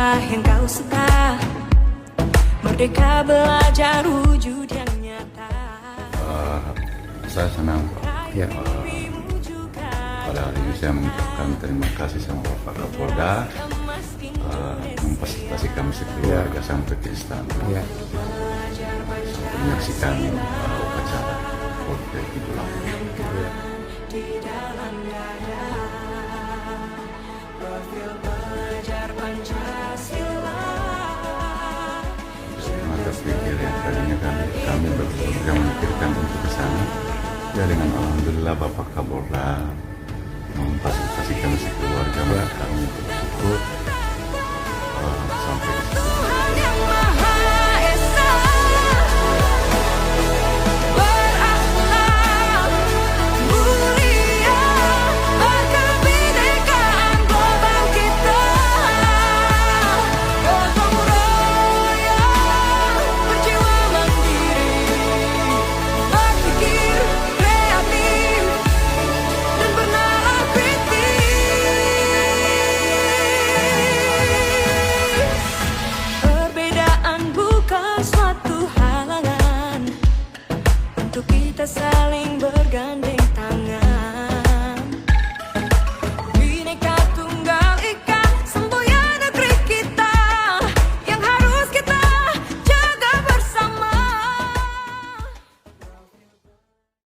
apa yang kau suka. Merdeka belajar wujud yang nyata. Saya senang Ya. pada hari ini saya mengucapkan terima kasih sama Bapak Kapolda memfasilitasi kami sekeluarga sampai ke istana Ya. menyaksikan upacara Hut Idul Adha. Di dalam dada profil pelajar Pancasila. Sangat terpikir ya, tadinya kami berusaha memikirkan untuk ke sana. Ya dengan alhamdulillah Bapak Kapolda memfasilitasi kami sekeluarga kami